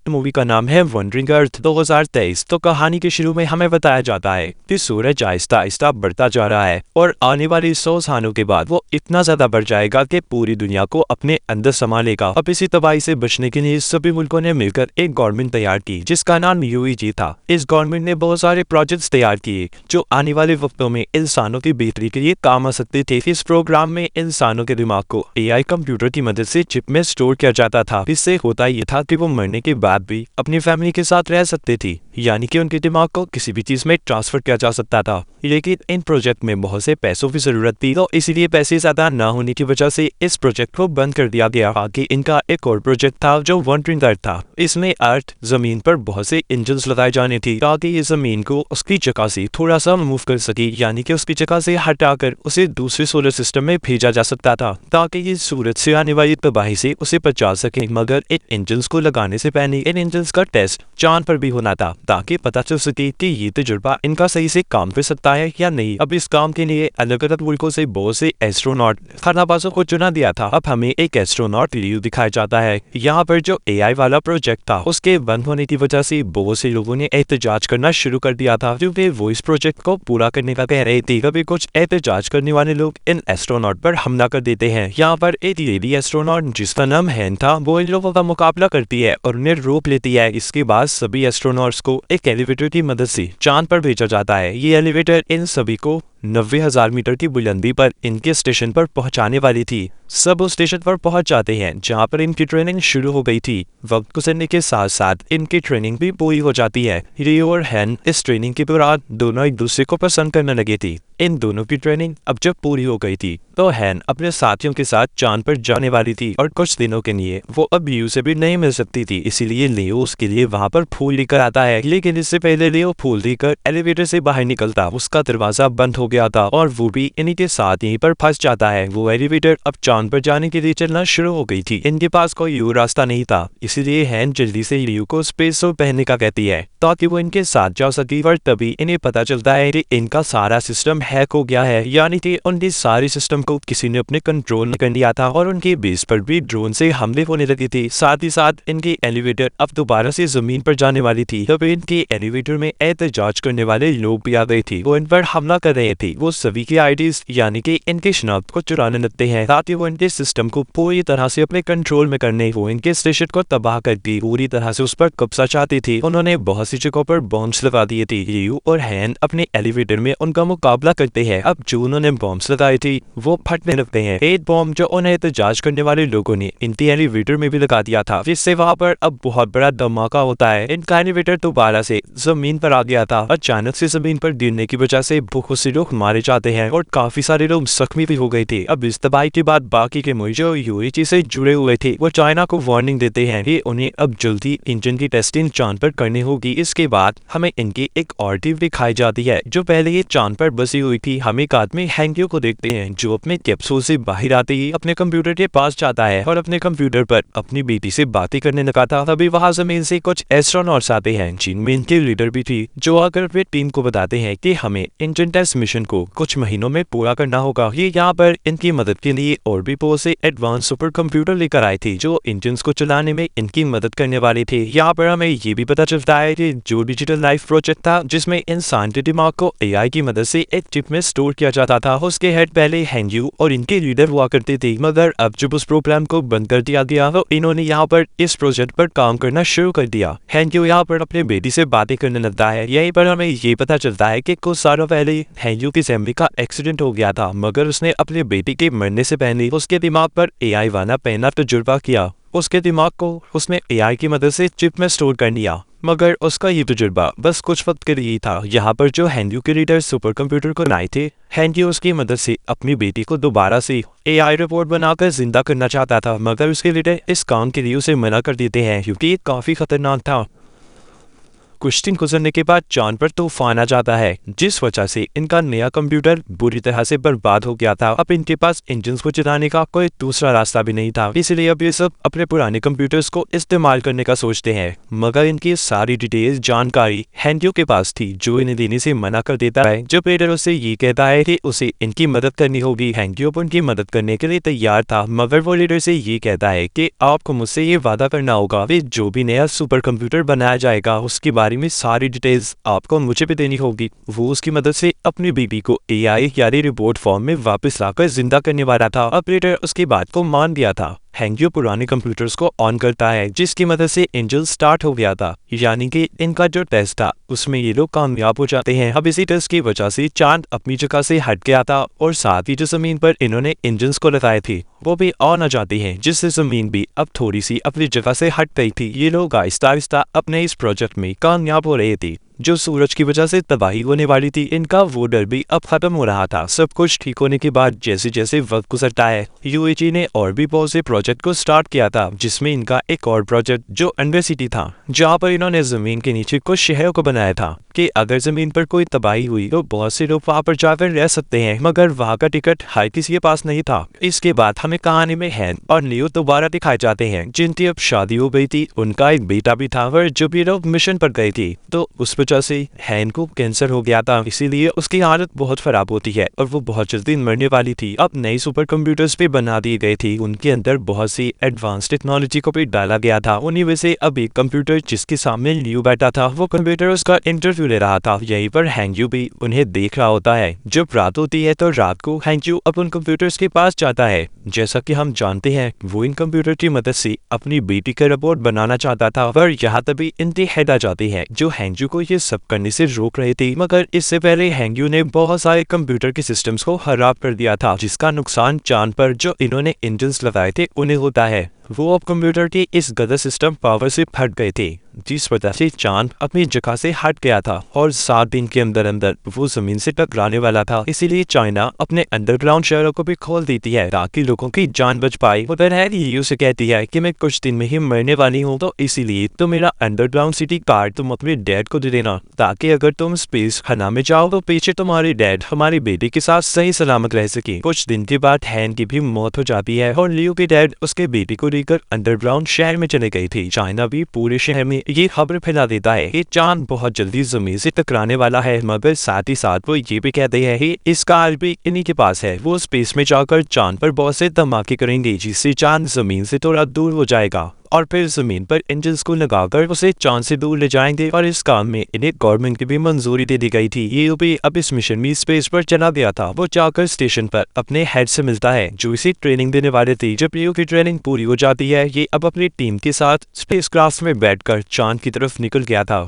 Movie का नाम है वंडरिंग अर्थ 2023। तो कहानी के शुरू में हमें बताया जाता है कि सूरज आहिस्ता आहिस्ता बढ़ता जा रहा है और आने वाली 100 सालों के बाद वो इतना ज्यादा बढ़ जाएगा कि पूरी दुनिया को अपने अंदर समा लेगा। अब इसी तबाही से बचने के लिए सभी मुल्कों ने मिलकर एक गवर्नमेंट तैयार की जिसका नाम यूईजी था। इस गवर्नमेंट ने बहुत सारे प्रोजेक्ट्स तैयार किए जो आने वाले वक्तों में इंसानों की बेहतरी के लिए काम आ सकते थे। इस प्रोग्राम में इंसानों के दिमाग को एआई कंप्यूटर की मदद से चिप में स्टोर किया जाता था। इससे होता ये था कि वो मरने के बाद भी अपनी फैमिली के साथ रह सकते थे, यानी कि उनके दिमाग को किसी भी चीज में ट्रांसफर किया जा सकता था। लेकिन इन प्रोजेक्ट में बहुत से पैसों की जरूरत थी, तो इसीलिए पैसे ज्यादा न होने की वजह से इस प्रोजेक्ट को बंद कर दिया गया। आगे इनका एक और प्रोजेक्ट था जो वंडरिंग अर्थ था। इसमें अर्थ जमीन पर बहुत से इंजन लगाए जाने थे ताकि ये जमीन को उसकी जगह से थोड़ा सा मूव कर सके, यानी कि उसकी जगह से हटाकर उसे दूसरे सोलर सिस्टम में भेजा जा सकता था ताकि ये सूरज से आने वाली तबाही से उसे बचा सके। मगर इन इंजन को लगाने से पहले इन इंजन का टेस्ट चांद पर भी होना था ताकि पता चल सके कि ये तजुर्बा इनका सही से काम कर सकता है या नहीं। अब इस काम के लिए अलग अलग मुल्कों से बहुत से एस्ट्रोनॉट खानाबाजों को चुना दिया था। अब हमें एक एस्ट्रोनॉट लियो दिखाया जाता है। यहाँ पर जो एआई वाला प्रोजेक्ट था उसके बंद होने की वजह से बहुत से लोगों ने एहतजाज करना शुरू कर दिया था क्योंकि वो इस प्रोजेक्ट को पूरा करने का कह रहे थे। कभी कुछ एहतजाज करने वाले लोग इन एस्ट्रोनॉट पर हमला कर देते हैं। यहाँ पर एक लेडी एस्ट्रोनॉट जिसका नाम हैन था वो इन लोगों का मुकाबला करती है और उन्हें रोक लेती है। इसके बाद सभी एस्ट्रोनॉट्स को एक एलिवेटर की मदद से चांद पर भेजा जाता है। ये एलिवेटर इन सभी को 90,000 मीटर की बुलंदी पर इनके स्टेशन पर पहुंचाने वाली थी। सब उस स्टेशन पर पहुंच जाते हैं जहां पर इनकी ट्रेनिंग शुरू हो गई थी। वक्त गुजरने के साथ साथ इनकी ट्रेनिंग भी पूरी हो जाती है। रियो और हैन इस ट्रेनिंग के दौरान दोनों एक दूसरे को पसंद करने लगे थे। इन दोनों की ट्रेनिंग अब जब पूरी हो गई थी तो हैन अपने साथियों के साथ चांद पर जाने वाली थी और कुछ दिनों के लिए वो अब लियो से भी नहीं मिल सकती थी, इसीलिए लियो उसके लिए वहां पर फूल लेकर आता है। लेकिन इससे पहले लियो फूल लेकर एलिवेटर से बाहर निकलता उसका दरवाजा बंद हो गया था और वो भी इन्हीं के साथ यहीं पर फंस जाता है। वो एलिवेटर अब चांद पर जाने के लिए चलना शुरू हो गई थी। इनके पास कोई और रास्ता नहीं था, इसीलिए हैन जल्दी से लियो को स्पेस सूट पहनने का कहती है ताकि वो इनके साथ जा सके। और तभी इन्हें पता चलता है कि इनका सारा सिस्टम हैक हो गया है, यानी कि उनके सारे सिस्टम को किसी ने अपने कंट्रोल में कर लिया था और उनके बेस पर भी ड्रोन से हमले होने लगे थे। साथ ही साथ इनकी एलिवेटर अब दोबारा से जमीन पर जाने वाली थी। तब इनके एलिवेटर में एहतजाज करने वाले लोग भी आ गए थे। वो इन पर हमला कर रहे थे। वो सभी की आईडीज यानी कि इनके शनाख्त को चुराने लगते हैं ताकि वो इनके सिस्टम को पूरी तरह से अपने कंट्रोल में करने वो इनके स्टेशन को तबाह करके पूरी तरह से उस पर कब्जा चाहते थे। उन्होंने बहुत सी जगहों पर बॉम्ब्स लगा दिए थे। लियो और हैन अपने एलिवेटर में उनका मुकाबला करते हैं। अब जो उन्होंने बॉम्ब्स लगाए थे वो फटने लगते हैं। एक बॉम्ब जो उन्हें एहतजाज करने वाले लोगों ने इनके एलिवेटर में भी लगा दिया था, जिससे वहां पर अब बहुत बड़ा धमाका होता है। इनका एलिवेटर दोबारा से जमीन पर आ गया था। अचानक से जमीन पर गिरने की वजह से बहुत से लोग मारे जाते हैं और काफी सारे लोग जख्मी भी हो गए थे। अब इस तबाही के बाद बाकी के मुल्क जो यूएई से जुड़े हुए थे वो चाइना को वार्निंग देते हैं कि उन्हें अब जल्दी इंजन की टेस्टिंग चांद पर करनी होगी। इसके बाद हमें इनकी एक और टीम दिखाई जाती है जो पहले ये चांद पर बसी हुई थी। हम एक आदमी हैंक्यू को देखते हैं जो अपने कैप्सूल से बाहर आते ही अपने कंप्यूटर के पास जाता है और अपने कंप्यूटर पर अपनी बेटी से बातें करने लगा था। तभी वहां जमीन से कुछ एस्ट्रोनॉट्स आते हैं जिनमें इनके लीडर भी थी, जो आकर वे टीम को बताते हैं कि हमें इंजन टेस्ट मिशन को कुछ महीनों में पूरा करना होगा। ये यहाँ पर इनकी मदद के लिए और भी बहुत से एडवांस सुपर कंप्यूटर लेकर आए थे जो इंजन को चलाने में इनकी मदद करने वाले थे। यहाँ पर हमें ये भी पता चलता है कि जो डिजिटल लाइफ प्रोजेक्ट था जिसमें इंसान के दिमाग को एआई की मदद से एक चिप में स्टोर किया जाता था, उसके हेड पहले हैंग्यू और इनके लीडर हुआ करते थे। मगर अब जब उस प्रोग्राम को बंद कर दिया गया तो इन्होंने यहाँ पर इस प्रोजेक्ट पर काम करना शुरू कर दिया। हैंग्यू यहाँ पर अपने बेटी से बातें करने लगता है। यहीं पर हमें ये पता चलता है कि कुछ सालों पहले हैंग्यू की फैमिली का एक्सीडेंट हो गया था, मगर उसने अपने बेटी के मरने से पहले उसके दिमाग पर एआई वाला पहला तजुर्बा किया। उसके दिमाग को उसने एआई की मदद से चिप में स्टोर कर लिया, मगर उसका ये तजुर्बा बस कुछ वक्त के लिए था। यहाँ पर जो हैंड्यू के लीडर सुपर कंप्यूटर को बनाए थे, हैंड्यू उसकी मदद से अपनी बेटी को दोबारा से एआई रिपोर्ट बनाकर जिंदा करना चाहता था, मगर उसके लीडर इस काम के लिए उसे मना कर देते हैं क्योंकि ये काफी खतरनाक था। कुछ दिन गुजरने के बाद चांद पर तूफान आ जाता है, जिस वजह से इनका नया कंप्यूटर बुरी तरह से बर्बाद हो गया था। अब इनके पास इंजन को चलाने का कोई दूसरा रास्ता भी नहीं था, इसलिए अब ये सब अपने पुराने कंप्यूटर्स को इस्तेमाल करने का सोचते हैं। मगर इनकी सारी डिटेल्स जानकारी हैंड्यू के पास थी, जो इन्हें देने से मना कर देता है। जब रेडर उसे ये कहता है कि उसे इनकी मदद करनी होगी, हैंड्यू उनकी मदद करने के लिए तैयार था, मगर वो लीडर से ये कहता है कि आपको मुझसे ये वादा करना होगा कि जो भी नया सुपर कंप्यूटर बनाया जाएगा उसके बारे में सारी डिटेल्स आपको मुझे भी देनी होगी। वो उसकी मदद से अपनी बीबी को एआई यानी रिपोर्ट फॉर्म में वापस लाकर जिंदा करने वाला था। ऑपरेटर उसकी बात को मान गया था। हैंग्यू पुराने कंप्यूटर्स को ऑन करता है, जिसकी मदद से इंजन स्टार्ट हो गया था, यानी कि इनका जो टेस्ट था उसमें ये लोग कामयाब हो जाते हैं। अब इसी टेस्ट की वजह से चांद अपनी जगह से हट गया था और साथ ही जो जमीन पर इन्होंने इंजन्स को लगाए थे वो भी ऑन आ जाती हैं, जिससे जमीन भी अब थोड़ी सी अपनी जगह से हट गई थी। ये लोग आहिस्ता आहिस्ता अपने इस प्रोजेक्ट में कामयाब हो रहे थे। जो सूरज की वजह से तबाही होने वाली थी, इनका वो डर भी अब खत्म हो रहा था। सब कुछ ठीक होने के बाद जैसे जैसे वक्त गुजरता है, यूएजी ने और भी बहुत से प्रोजेक्ट को स्टार्ट किया था, जिसमें इनका एक और प्रोजेक्ट जो अंडर सिटी था, जहाँ पर इन्होंने जमीन के नीचे कुछ शहरों को बनाया था कि अगर जमीन पर कोई तबाही हुई तो बहुत से लोग वहां पर जाकर रह सकते हैं, मगर वहां का टिकट हर किसी के पास नहीं था। इसके बाद हमें कहानी में हैन और लियो दोबारा दिखाए जाते हैं, जिनकी अब शादी हो गई थी, उनका एक बेटा भी था। और जब ये लोग मिशन पर गए थे तो उस वजह से हैन को कैंसर हो गया था, इसीलिए उसकी हालत बहुत खराब होती है और वो बहुत जल्दी मरने वाली थी। अब नए सुपर कंप्यूटर्स भी बना दिए गए थे, उनके अंदर बहुत सी एडवांस टेक्नोलॉजी को भी डाला गया था। उन्हीं में से अब एक कंप्यूटर जिसके सामने लियो बैठा था, वो कंप्यूटर उसका इंटरव्यू ले रहा था। यहीं पर हैंग्यू भी उन्हें देख रहा होता है। जब रात होती है तो रात को हैंग्यू अब उन कंप्यूटर्स के पास जाता है। जैसा कि हम जानते हैं, वो इन कंप्यूटर की मदद से अपनी बेटी का रिपोर्ट बनाना चाहता था, पर यहाँ तभी इनकी हेड आ जाती है जो हैंग्यू को ये सब करने से रोक रहे थे। मगर इससे पहले हैंग्यू ने बहुत सारे कंप्यूटर के सिस्टम्स को खराब कर दिया था, जिसका नुकसान चांद पर जो इन्होंने इंजन्स लगाए थे उन्हें होता है। वो अब कंप्यूटर के इस गलत सिस्टम पावर से फट गए थे, जिस वजह से चांद अपनी जगह से हट गया था और 7 दिन के अंदर अंदर वो जमीन से टकराने वाला था। इसीलिए चाइना अपने अंडरग्राउंड शहरों को भी खोल देती है ताकि लोगों की जान बच पाए। उधर है यूएई से कहती है कि मैं कुछ दिन में ही मरने वाली हूँ, तो इसीलिए तो मेरा अंडरग्राउंड सिटी कार्ड तुम अपने डैड को दे देना, ताकि अगर तुम स्पेस खाना में जाओ तो पीछे तुम्हारे डैड हमारी बेटी के साथ सही सलामत रह सके। कुछ दिन के बाद हैन की भी मौत हो जाती है और लियो के डैड उसके बेटी को लेकर अंडरग्राउंड शहर में चले गई थी। चाइना भी पूरे शहर में ये खबर फैला देता है कि चांद बहुत जल्दी जमीन से टकराने वाला है, मगर साथ ही साथ वो ये भी कहते हैं कि इस कार भी इन्हीं के पास है। वो स्पेस में जाकर चांद पर बहुत से धमाके करेंगे, जिससे चांद जमीन से थोड़ा दूर हो जाएगा और फिर जमीन पर इंजन्स को लगाकर उसे चांद से दूर ले जाएंगे। और इस काम में इन्हें गवर्नमेंट की भी मंजूरी दे दी गई थी। ये भी अब इस मिशन में स्पेस पर चला गया था। वो जाकर स्टेशन पर अपने हेड से मिलता है, जो इसे ट्रेनिंग देने वाले थे। जब लियो की ट्रेनिंग पूरी हो जाती है, ये अब अपनी टीम के साथ स्पेसक्राफ्ट में बैठकर चांद की तरफ निकल गया था।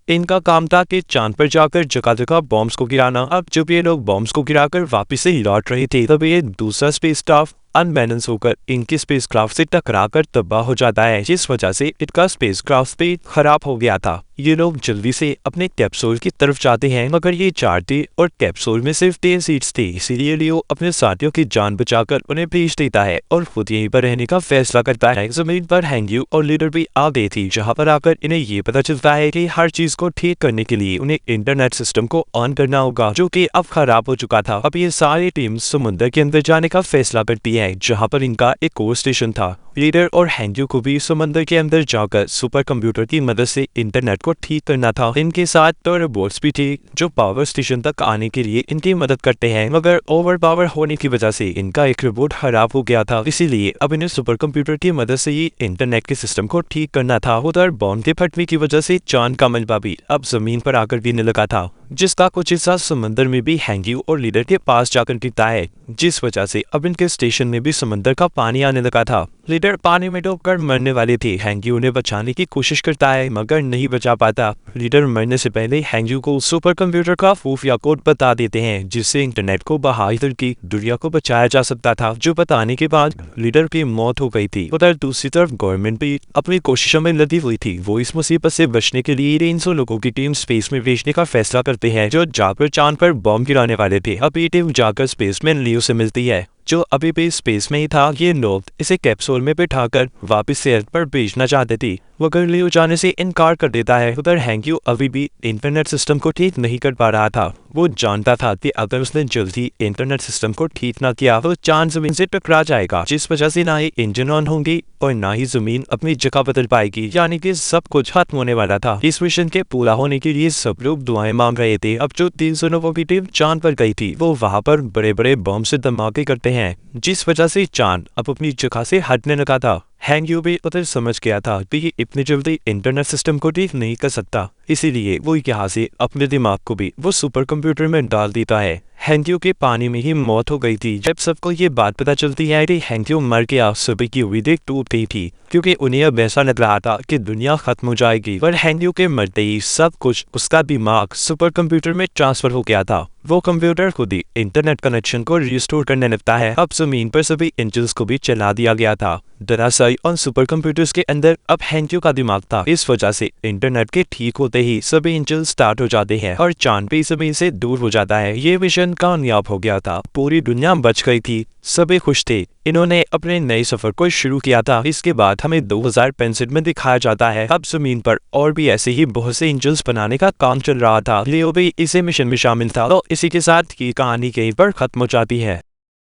इनका काम था कि चांद पर जाकर जगह जगह बॉम्ब्स को गिराना। अब जब ये लोग बॉम्ब्स को गिराकर वापस से लौट रहे थे, तब ये दूसरा स्पेस स्टाफ अनबैलेंस होकर इनके स्पेसक्राफ्ट से टकराकर तबाह हो जाता है, जिस वजह से इनका स्पेसक्राफ्ट भी खराब हो गया था। ये लोग जल्दी से अपने कैप्सूल की तरफ जाते हैं, मगर ये 4 थे और कैप्सूल में सिर्फ 3 सीट्स थी। इसीलिए लियो अपने साथियों की जान बचाकर उन्हें भेज देता है और खुद यहीं पर रहने का फैसला करता है। जमीन पर हैंग्यू और लीडर भी आ गई थी, जहाँ पर आकर इन्हें ये पता चलता है कि हर चीज को ठीक करने के लिए उन्हें इंटरनेट सिस्टम को ऑन करना होगा, जो कि अब खराब हो चुका था। अब ये सारी टीम समुद्र के अंदर जाने का फैसला करती है, जहाँ पर इनका एक और स्टेशन था। लीडर और हैंग्यू को भी समंदर के अंदर जाकर सुपर कंप्यूटर की मदद से इंटरनेट को ठीक करना था। इनके साथ तो रोबोट्स भी थे जो पावर स्टेशन तक आने के लिए इनकी मदद करते हैं, मगर ओवर पावर होने की वजह से इनका एक रोबोट खराब हो गया था। इसीलिए अब इन्हें सुपर कंप्यूटर की मदद से ही इंटरनेट के सिस्टम को ठीक करना था। उधर बॉम्ब के फटने की वजह से चांद का मलबा भी अब जमीन पर आकर गिरने लगा था, जिसका कुछ हिस्सा समंदर में भी हैंग्यू और लीडर के पास जाकर गिरता है, जिस वजह से अब इनके स्टेशन में भी समंदर का पानी आने लगा था। लीडर पानी में डूबकर मरने वाले थे। हैंग्यू उन्हें बचाने की कोशिश करता है, मगर नहीं बचा पाता। लीडर मरने से पहले हैंग्यू को सुपर कंप्यूटर का खुफिया कोड बता देते हैं, जिससे इंटरनेट को बहादुर की दुनिया को बचाया जा सकता था, जो बताने के बाद लीडर की मौत हो गई थी। उधर दूसरी तरफ गवर्नमेंट भी अपनी कोशिशों में लगी हुई थी। वो इस मुसीबत से बचने के लिए 300 लोगों की टीम स्पेस में भेजने का फैसला करते हैं, जो जाकर चांद पर बॉम्ब गिराने वाले थे। अब ये टीम जाकर स्पेसमैन लियो से मिलती है, जो अभी भी स्पेस में ही था। ये लोग इसे कैप्सूल में बिठाकर वापस अर्थ पर भेजना चाहते थे। वो घर ले जाने से इनकार कर देता है। उधर हैंक्यू अभी भी इंटरनेट सिस्टम को ठीक नहीं कर पा रहा था। वो जानता था कि अगर उसने जल्दी इंटरनेट सिस्टम को ठीक ना किया तो चांद जमीन से टकरा जाएगा, जिस वजह से ना ही इंजन ऑन होंगी और ना ही जमीन अपनी जगह बदल पाएगी, यानी कि सब कुछ खत्म होने वाला था। इस मिशन के पूरा होने के लिए सब लोग दुआएं मांग रहे थे। अब जो 390 टीम चांद पर गई थी वो वहां पर बड़े बड़े बम से धमाके करते हैं, जिस वजह से चांद अब अपनी जगह से हटने लगा था। हैंक्यू भी उधर समझ गया था कि ये इतनी जल्दी इंटरनेट सिस्टम को ठीक नहीं कर सकता, इसीलिए वो यहाँ से अपने दिमाग को भी वो सुपर कंप्यूटर में डाल देता है। हैंक्यू के पानी में ही मौत हो गई थी। जब सबको ये बात पता चलती है कि हैंक्यू मर गया, सभी की उम्मीदें टूट गई थी, क्योंकि उन्हें अब ऐसा लग रहा था कि दुनिया खत्म हो जाएगी। पर हैंक्यू के मरते ही सब कुछ उसका दिमाग सुपर कंप्यूटर में ट्रांसफर हो गया था। वो कंप्यूटर खुद ही इंटरनेट कनेक्शन को रिस्टोर करने लगता है। अब जमीन पर सभी इंजन्स को भी चला दिया गया था। दरअसल उन सुपर कंप्यूटर्स के अंदर अब हैंक्यू का दिमाग था। इस वजह से इंटरनेट के ठीक होते ही सभी इंजन स्टार्ट हो जाते हैं और चांद भी जमीन से दूर हो जाता है। ये मिशन कामयाब हो गया था। पूरी दुनिया बच गई थी, सभी खुश थे। इन्होंने अपने नए सफर को शुरू किया था। इसके बाद हमें 2065 में दिखाया जाता है अब जमीन पर और भी ऐसे ही बहुत से इंजन्स बनाने का काम चल रहा था। लियो भी इसी मिशन में शामिल था। तो इसी के साथ की कहानी कहीं पर खत्म हो जाती है।